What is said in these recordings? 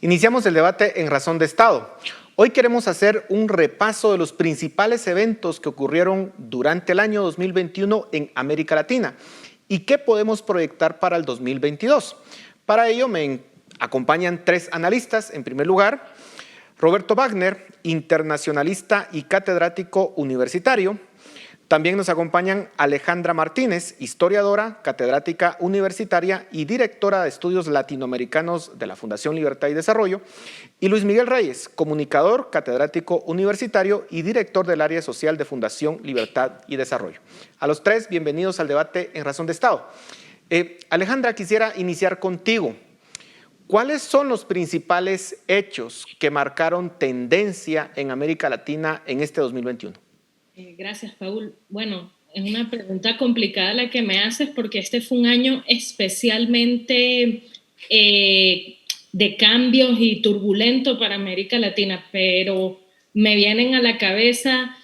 Iniciamos el debate en Razón de Estado. Hoy queremos hacer un repaso de los principales eventos que ocurrieron durante el año 2021 en América Latina y qué podemos proyectar para el 2022. Para ello me acompañan tres analistas. En primer lugar, Roberto Wagner, internacionalista y catedrático universitario. También nos acompañan Alejandra Martínez, historiadora, catedrática universitaria y directora de estudios latinoamericanos de la Fundación Libertad y Desarrollo. Y Luis Miguel Reyes, comunicador, catedrático universitario y director del área social de Fundación Libertad y Desarrollo. A los tres, bienvenidos al debate en Razón de Estado. Alejandra, quisiera iniciar contigo. ¿Cuáles son los principales hechos que marcaron tendencia en América Latina en este 2021? Gracias, Paul. Bueno, es una pregunta complicada la que me haces porque este fue un año especialmente de cambios y turbulento para América Latina, pero me vienen a la cabeza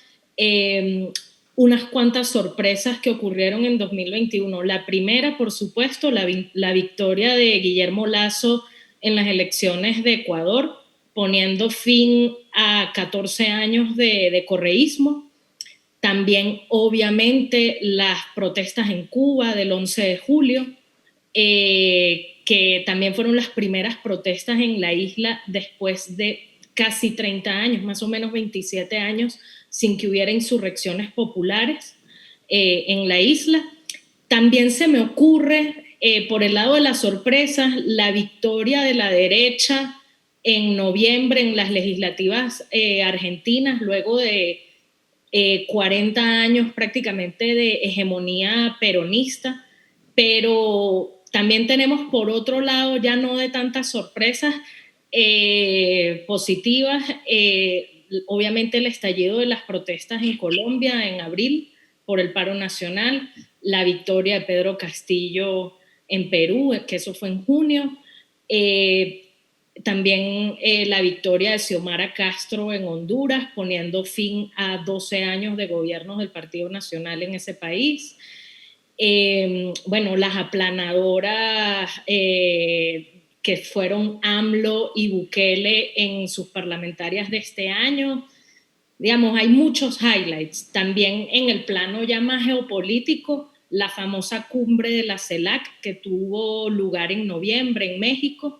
unas cuantas sorpresas que ocurrieron en 2021. La primera, por supuesto, la victoria de Guillermo Lasso en las elecciones de Ecuador, poniendo fin a 14 años de correísmo. También, obviamente, las protestas en Cuba del 11 de julio, que también fueron las primeras protestas en la isla después de casi 30 años, más o menos 27 años, sin que hubiera insurrecciones populares en la isla. También se me ocurre, por el lado de las sorpresas, la victoria de la derecha en noviembre en las legislativas argentinas, luego de 40 años prácticamente de hegemonía peronista, pero también tenemos por otro lado, ya no de tantas sorpresas positivas, obviamente el estallido de las protestas en Colombia en abril por el paro nacional, la victoria de Pedro Castillo en Perú, que eso fue en junio, también la victoria de Xiomara Castro en Honduras, poniendo fin a 12 años de gobierno del Partido Nacional en ese país. Bueno, las aplanadoras que fueron AMLO y Bukele en sus parlamentarias de este año. Digamos, hay muchos highlights. También en el plano ya más geopolítico, la famosa cumbre de la CELAC que tuvo lugar en noviembre en México,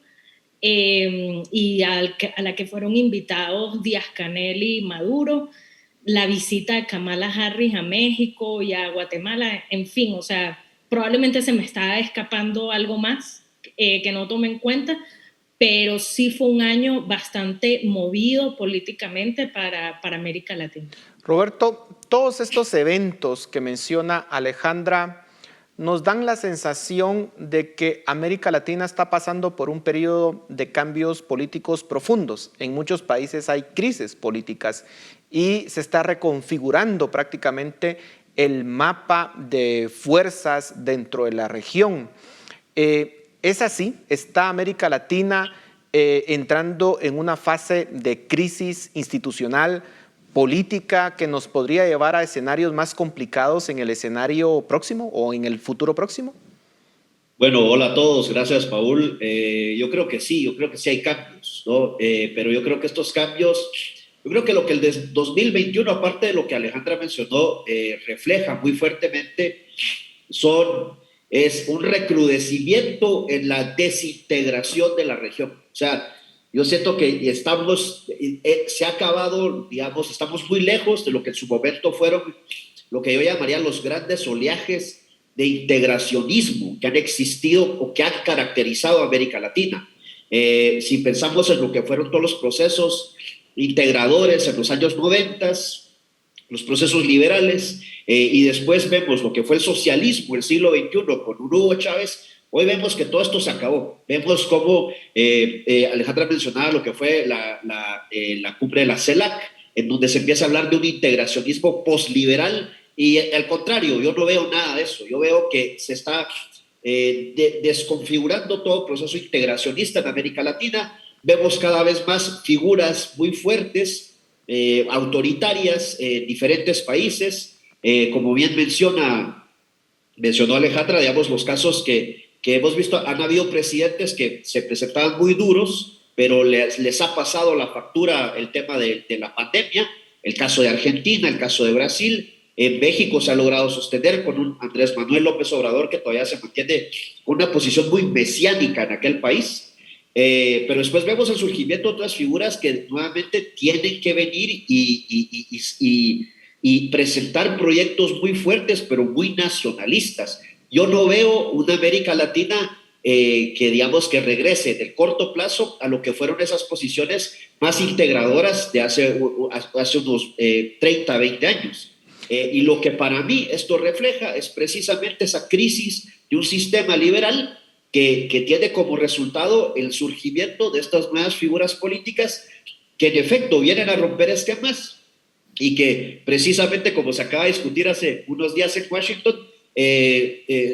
y a la que fueron invitados Díaz-Canel y Maduro, la visita de Kamala Harris a México y a Guatemala, en fin, o sea, probablemente se me está escapando algo más que no tome en cuenta, pero sí fue un año bastante movido políticamente para América Latina. Roberto, todos estos eventos que menciona Alejandra nos dan la sensación de que América Latina está pasando por un periodo de cambios políticos profundos. En muchos países hay crisis políticas y se está reconfigurando prácticamente el mapa de fuerzas dentro de la región. ¿Es así? ¿Está América Latina entrando en una fase de crisis institucional, política, que nos podría llevar a escenarios más complicados en el escenario próximo o en el futuro próximo? Bueno, hola a todos, gracias Paul. Yo creo que sí hay cambios, ¿no? Pero yo creo que estos cambios, yo creo que lo que el 2021, aparte de lo que Alejandra mencionó, refleja muy fuertemente es un recrudecimiento en la desintegración de la región. O sea, yo siento que se ha acabado, digamos, estamos muy lejos de lo que en su momento fueron lo que yo llamaría los grandes oleajes de integracionismo que han existido o que han caracterizado a América Latina. Si pensamos en lo que fueron todos los procesos integradores en los años 90, los procesos liberales, y después vemos lo que fue el socialismo el siglo XXI con Hugo Chávez. Hoy vemos que todo esto se acabó. Vemos cómo Alejandra mencionaba lo que fue la cumbre de la CELAC, en donde se empieza a hablar de un integracionismo posliberal, y al contrario, yo no veo nada de eso. Yo veo que se está desconfigurando todo proceso integracionista en América Latina. Vemos cada vez más figuras muy fuertes, autoritarias en diferentes países. Como bien mencionó Alejandra, digamos, los casos que hemos visto, han habido presidentes que se presentaban muy duros, pero les ha pasado la factura el tema de la pandemia, el caso de Argentina, el caso de Brasil. En México se ha logrado sostener con un Andrés Manuel López Obrador que todavía se mantiene con una posición muy mesiánica en aquel país. Pero después vemos el surgimiento de otras figuras que nuevamente tienen que venir y presentar proyectos muy fuertes, pero muy nacionalistas. Yo no veo una América Latina que digamos que regrese del corto plazo a lo que fueron esas posiciones más integradoras de hace unos 30, 20 años. Y lo que para mí esto refleja es precisamente esa crisis de un sistema liberal que tiene como resultado el surgimiento de estas nuevas figuras políticas que en efecto vienen a romper esquemas y que precisamente, como se acaba de discutir hace unos días en Washington,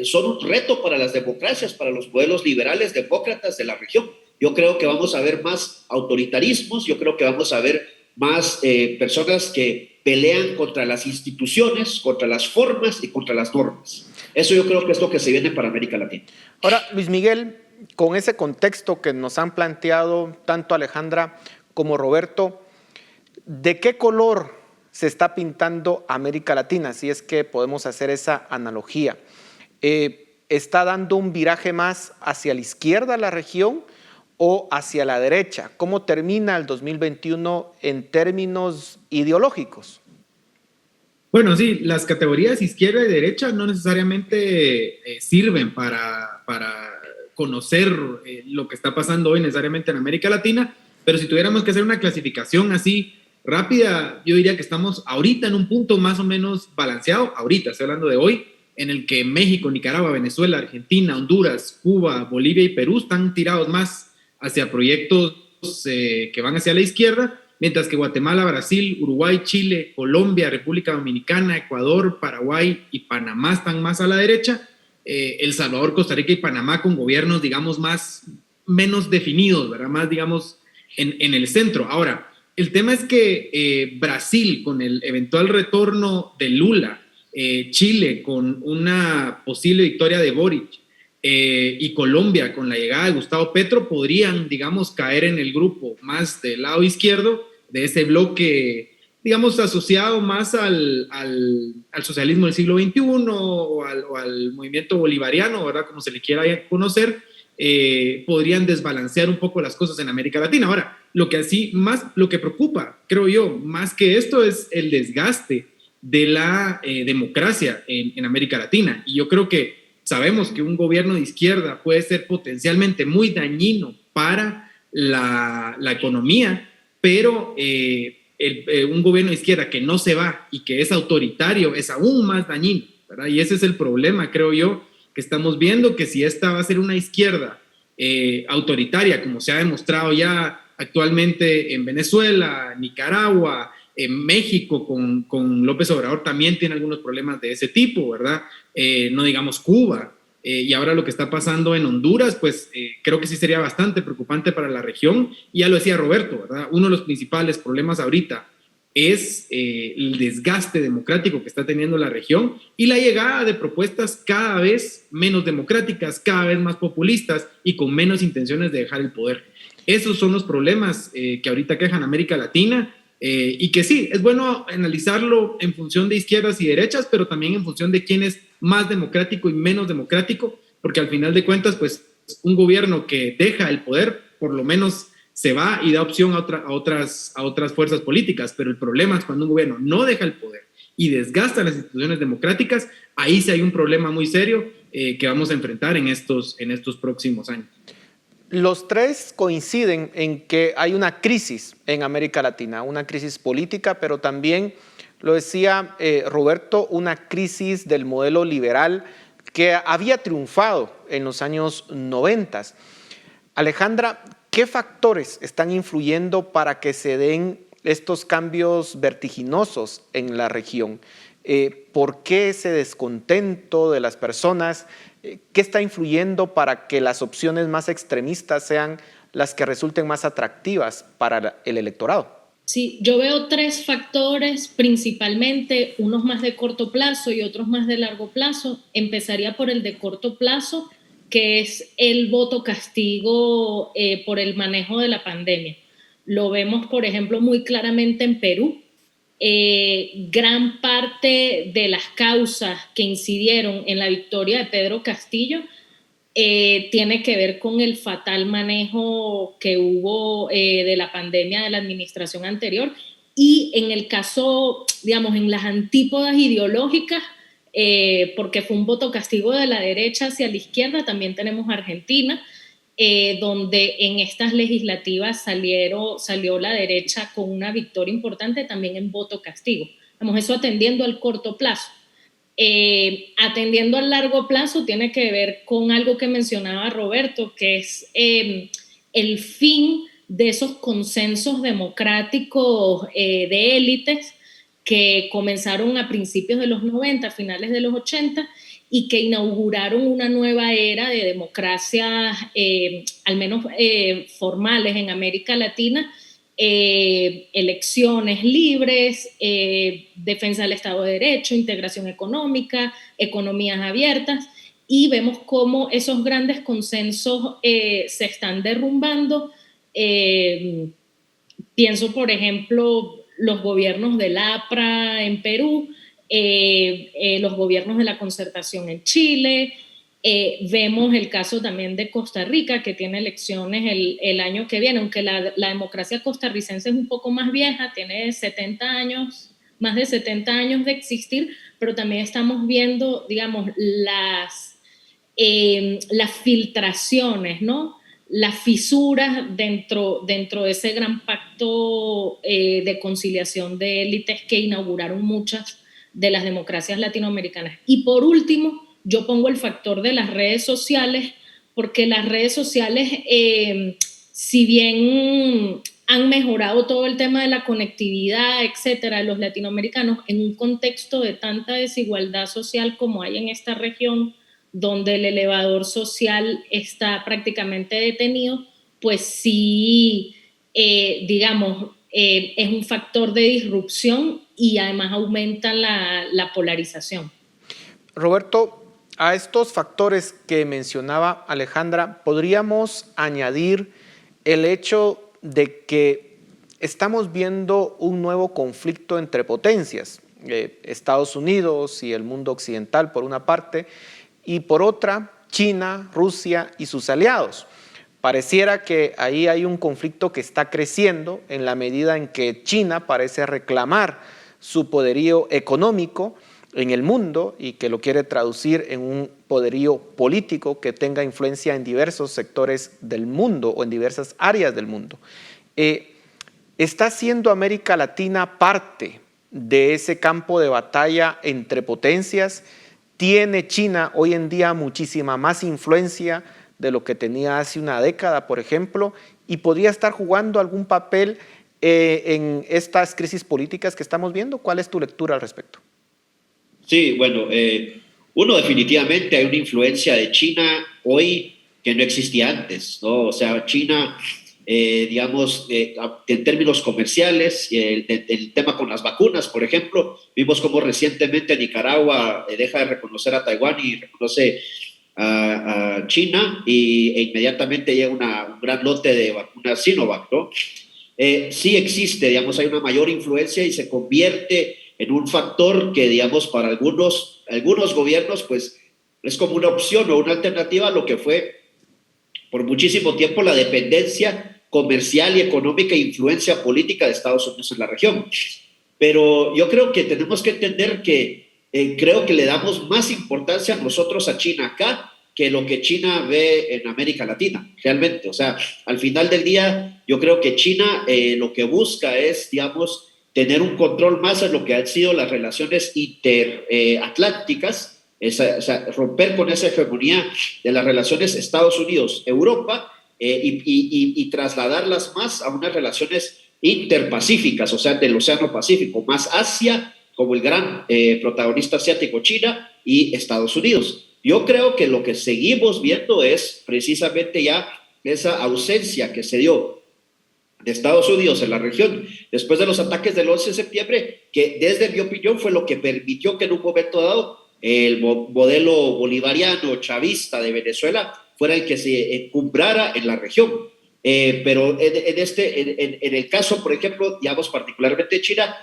son un reto para las democracias, para los modelos liberales demócratas de la región. Yo creo que vamos a ver más autoritarismos, yo creo que vamos a ver más personas que pelean contra las instituciones, contra las formas y contra las normas. Eso yo creo que es lo que se viene para América Latina. Ahora, Luis Miguel, con ese contexto que nos han planteado tanto Alejandra como Roberto, ¿de qué color se está pintando América Latina? Si es que podemos hacer esa analogía. ¿Está dando un viraje más hacia la izquierda la región o hacia la derecha? ¿Cómo termina el 2021 en términos ideológicos? Bueno, sí, las categorías izquierda y derecha no necesariamente sirven para conocer lo que está pasando hoy necesariamente en América Latina, pero si tuviéramos que hacer una clasificación así rápida, yo diría que estamos ahorita en un punto más o menos balanceado, ahorita, estoy hablando de hoy, en el que México, Nicaragua, Venezuela, Argentina, Honduras, Cuba, Bolivia y Perú están tirados más hacia proyectos que van hacia la izquierda, mientras que Guatemala, Brasil, Uruguay, Chile, Colombia, República Dominicana, Ecuador, Paraguay y Panamá están más a la derecha. El Salvador, Costa Rica y Panamá con gobiernos, digamos, menos definidos, ¿verdad? Más, digamos, en el centro. Ahora, el tema es que Brasil, con el eventual retorno de Lula, Chile, con una posible victoria de Boric, y Colombia, con la llegada de Gustavo Petro, podrían, digamos, caer en el grupo más del lado izquierdo de ese bloque, digamos, asociado más al socialismo del siglo XXI o al movimiento bolivariano, ¿verdad? Como se le quiera conocer, podrían desbalancear un poco las cosas en América Latina. Ahora, lo que preocupa, creo yo, más que esto es el desgaste de la democracia en América Latina. Y yo creo que sabemos que un gobierno de izquierda puede ser potencialmente muy dañino para la economía, pero un gobierno de izquierda que no se va y que es autoritario es aún más dañino, ¿verdad? Y ese es el problema, creo yo, que estamos viendo, que si esta va a ser una izquierda autoritaria, como se ha demostrado ya actualmente en Venezuela, Nicaragua, en México con López Obrador también tiene algunos problemas de ese tipo, ¿verdad? No digamos Cuba. Y ahora lo que está pasando en Honduras, pues creo que sí sería bastante preocupante para la región. Y ya lo decía Roberto, ¿verdad? Uno de los principales problemas ahorita es el desgaste democrático que está teniendo la región y la llegada de propuestas cada vez menos democráticas, cada vez más populistas y con menos intenciones de dejar el poder. Esos son los problemas que ahorita quejan América Latina. Y que sí, es bueno analizarlo en función de izquierdas y derechas, pero también en función de quién es más democrático y menos democrático, porque al final de cuentas, pues un gobierno que deja el poder, por lo menos se va y da opción a otras fuerzas políticas, pero el problema es cuando un gobierno no deja el poder y desgasta las instituciones democráticas, ahí sí hay un problema muy serio que vamos a enfrentar en estos próximos años. Los tres coinciden en que hay una crisis en América Latina, una crisis política, pero también, lo decía Roberto, una crisis del modelo liberal que había triunfado en los años 90. Alejandra, ¿qué factores están influyendo para que se den estos cambios vertiginosos en la región? ¿Por qué ese descontento de las personas? ¿Qué está influyendo para que las opciones más extremistas sean las que resulten más atractivas para el electorado? Sí, yo veo tres factores principalmente, unos más de corto plazo y otros más de largo plazo. Empezaría por el de corto plazo, que es el voto castigo por el manejo de la pandemia. Lo vemos, por ejemplo, muy claramente en Perú. Gran parte de las causas que incidieron en la victoria de Pedro Castillo tiene que ver con el fatal manejo que hubo de la pandemia de la administración anterior, y en el caso, digamos, en las antípodas ideológicas, porque fue un voto castigo de la derecha hacia la izquierda, también tenemos Argentina, donde en estas legislativas salió la derecha con una victoria importante también en voto castigo. Vamos, eso atendiendo al corto plazo. Atendiendo al largo plazo tiene que ver con algo que mencionaba Roberto, que es el fin de esos consensos democráticos de élites que comenzaron a principios de los 90, finales de los 80, y que inauguraron una nueva era de democracias, al menos formales en América Latina, elecciones libres, defensa del Estado de Derecho, integración económica, economías abiertas, y vemos cómo esos grandes consensos se están derrumbando. Pienso, por ejemplo, los gobiernos del APRA en Perú, los gobiernos de la concertación en Chile. Vemos el caso también de Costa Rica, que tiene elecciones el año que viene, aunque la democracia costarricense es un poco más vieja, tiene 70 años, más de 70 años de existir, pero también estamos viendo, digamos, las filtraciones, ¿no? Las fisuras dentro de ese gran pacto de conciliación de élites que inauguraron muchas de las democracias latinoamericanas. Y por último, yo pongo el factor de las redes sociales, porque las redes sociales, si bien han mejorado todo el tema de la conectividad, etcétera, de los latinoamericanos, en un contexto de tanta desigualdad social como hay en esta región, donde el elevador social está prácticamente detenido, pues sí, digamos, es un factor de disrupción y además aumenta la polarización. Roberto, a estos factores que mencionaba Alejandra, podríamos añadir el hecho de que estamos viendo un nuevo conflicto entre potencias, Estados Unidos y el mundo occidental por una parte, y por otra, China, Rusia y sus aliados. Pareciera que ahí hay un conflicto que está creciendo en la medida en que China parece reclamar su poderío económico en el mundo y que lo quiere traducir en un poderío político que tenga influencia en diversos sectores del mundo o en diversas áreas del mundo. ¿Está siendo América Latina parte de ese campo de batalla entre potencias? ¿Tiene China hoy en día muchísima más influencia de lo que tenía hace una década, por ejemplo? ¿Y podría estar jugando algún papel en estas crisis políticas que estamos viendo? ¿Cuál es tu lectura al respecto? Sí, bueno, uno definitivamente hay una influencia de China hoy que no existía antes, ¿no? O sea, China, digamos, en términos comerciales, el tema con las vacunas, por ejemplo, vimos cómo recientemente Nicaragua deja de reconocer a Taiwán y reconoce a China e inmediatamente llega un gran lote de vacunas Sinovac, ¿no? Sí existe, digamos, hay una mayor influencia y se convierte en un factor que, digamos, para algunos gobiernos, pues, es como una opción o una alternativa a lo que fue por muchísimo tiempo la dependencia comercial y económica e influencia política de Estados Unidos en la región. Pero yo creo que tenemos que entender que creo que le damos más importancia nosotros a China acá que lo que China ve en América Latina, realmente. O sea, al final del día, yo creo que China lo que busca es, digamos, tener un control más en lo que han sido las relaciones interatlánticas, o sea, romper con esa hegemonía de las relaciones Estados Unidos-Europa y trasladarlas más a unas relaciones interpacíficas, o sea, del Océano Pacífico, más Asia como el gran protagonista asiático, China y Estados Unidos. Yo creo que lo que seguimos viendo es precisamente ya esa ausencia que se dio de Estados Unidos en la región después de los ataques del 11 de septiembre, que desde mi opinión fue lo que permitió que en un momento dado el modelo bolivariano chavista de Venezuela fuera el que se encumbrara en la región. Pero en el caso, por ejemplo, digamos particularmente China,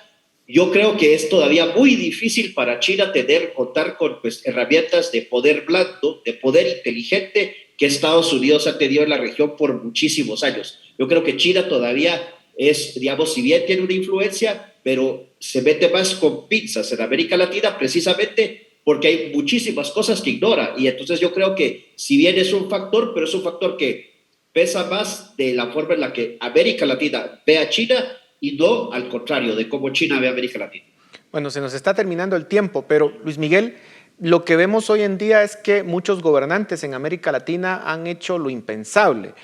yo creo que es todavía muy difícil para China contar con pues, herramientas de poder blando, de poder inteligente que Estados Unidos ha tenido en la región por muchísimos años. Yo creo que China todavía es, digamos, si bien tiene una influencia, pero se mete más con pinzas en América Latina precisamente porque hay muchísimas cosas que ignora. Y entonces yo creo que si bien es un factor, pero es un factor que pesa más de la forma en la que América Latina ve a China y no al contrario, de cómo China ve a América Latina. Bueno, se nos está terminando el tiempo, pero Luis Miguel, lo que vemos hoy en día es que muchos gobernantes en América Latina han hecho lo impensable.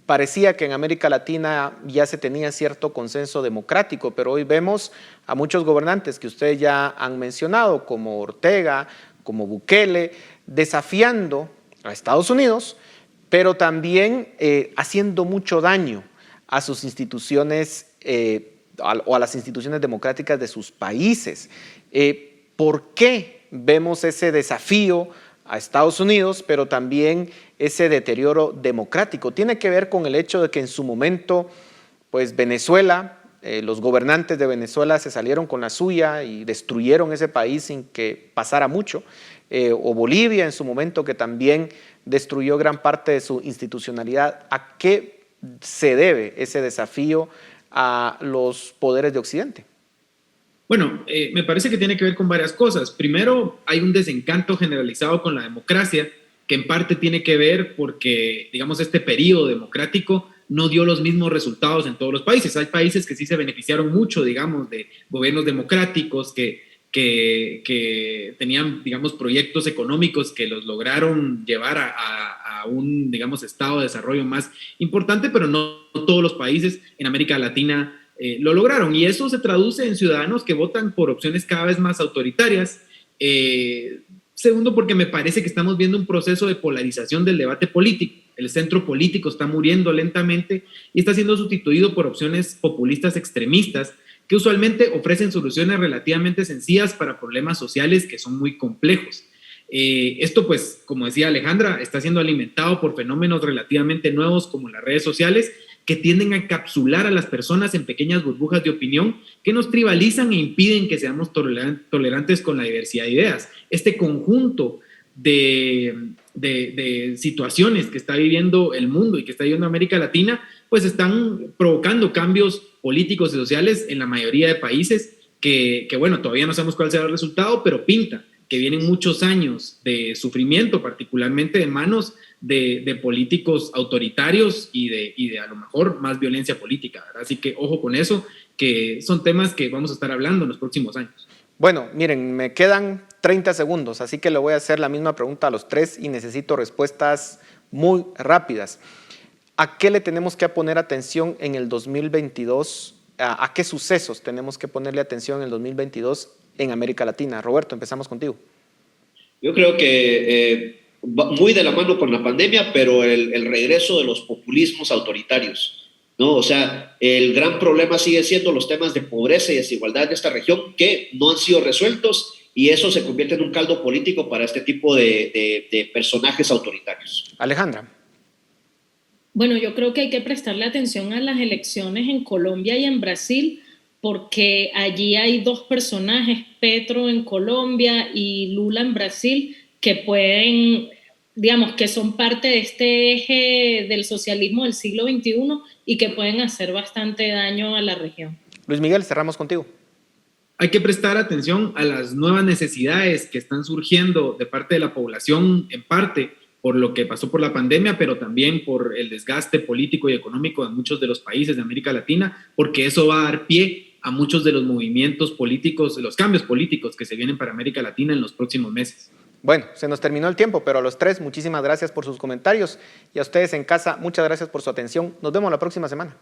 Parecía que en América Latina ya se tenía cierto consenso democrático, pero hoy vemos a muchos gobernantes que ustedes ya han mencionado, como Ortega, como Bukele, desafiando a Estados Unidos, pero también haciendo mucho daño a sus instituciones o a las instituciones democráticas de sus países. ¿Por qué vemos ese desafío a Estados Unidos, pero también ese deterioro democrático? Tiene que ver con el hecho de que en su momento, pues Venezuela, los gobernantes de Venezuela se salieron con la suya y destruyeron ese país sin que pasara mucho, o Bolivia en su momento, que también destruyó gran parte de su institucionalidad. ¿A qué se debe ese desafío a los poderes de Occidente? Bueno, me parece que tiene que ver con varias cosas. Primero, hay un desencanto generalizado con la democracia, que en parte tiene que ver porque, digamos, este periodo democrático no dio los mismos resultados en todos los países. Hay países que sí se beneficiaron mucho, digamos, de gobiernos democráticos que tenían, digamos, proyectos económicos que los lograron llevar a un, digamos, estado de desarrollo más importante, pero no todos los países en América Latina lo lograron. Y eso se traduce en ciudadanos que votan por opciones cada vez más autoritarias. Segundo, porque me parece que estamos viendo un proceso de polarización del debate político. El centro político está muriendo lentamente y está siendo sustituido por opciones populistas extremistas que usualmente ofrecen soluciones relativamente sencillas para problemas sociales que son muy complejos. Esto, pues, como decía Alejandra, está siendo alimentado por fenómenos relativamente nuevos como las redes sociales, que tienden a encapsular a las personas en pequeñas burbujas de opinión que nos tribalizan e impiden que seamos tolerantes con la diversidad de ideas. Este conjunto de situaciones que está viviendo el mundo y que está viviendo América Latina, pues están provocando cambios políticos y sociales en la mayoría de países que bueno, todavía no sabemos cuál será el resultado, pero pinta que vienen muchos años de sufrimiento, particularmente de manos de políticos autoritarios y de a lo mejor más violencia política, ¿verdad? Así que ojo con eso, que son temas que vamos a estar hablando en los próximos años. Bueno, miren, me quedan 30 segundos, así que le voy a hacer la misma pregunta a los tres y necesito respuestas muy rápidas. ¿A qué le tenemos que poner atención en el 2022? ¿A qué sucesos tenemos que ponerle atención en el 2022 en América Latina? Roberto, empezamos contigo. Yo creo que muy de la mano con la pandemia, pero el regreso de los populismos autoritarios, ¿no? O sea, el gran problema sigue siendo los temas de pobreza y desigualdad en esta región que no han sido resueltos y eso se convierte en un caldo político para este tipo de personajes autoritarios. Alejandra. Bueno, yo creo que hay que prestarle atención a las elecciones en Colombia y en Brasil, porque allí hay dos personajes, Petro en Colombia y Lula en Brasil, que pueden, digamos, que son parte de este eje del socialismo del siglo XXI y que pueden hacer bastante daño a la región. Luis Miguel, cerramos contigo. Hay que prestar atención a las nuevas necesidades que están surgiendo de parte de la población, en parte por lo que pasó por la pandemia, pero también por el desgaste político y económico de muchos de los países de América Latina, porque eso va a dar pie a muchos de los movimientos políticos, los cambios políticos que se vienen para América Latina en los próximos meses. Bueno, se nos terminó el tiempo, pero a los tres, muchísimas gracias por sus comentarios y a ustedes en casa, muchas gracias por su atención. Nos vemos la próxima semana.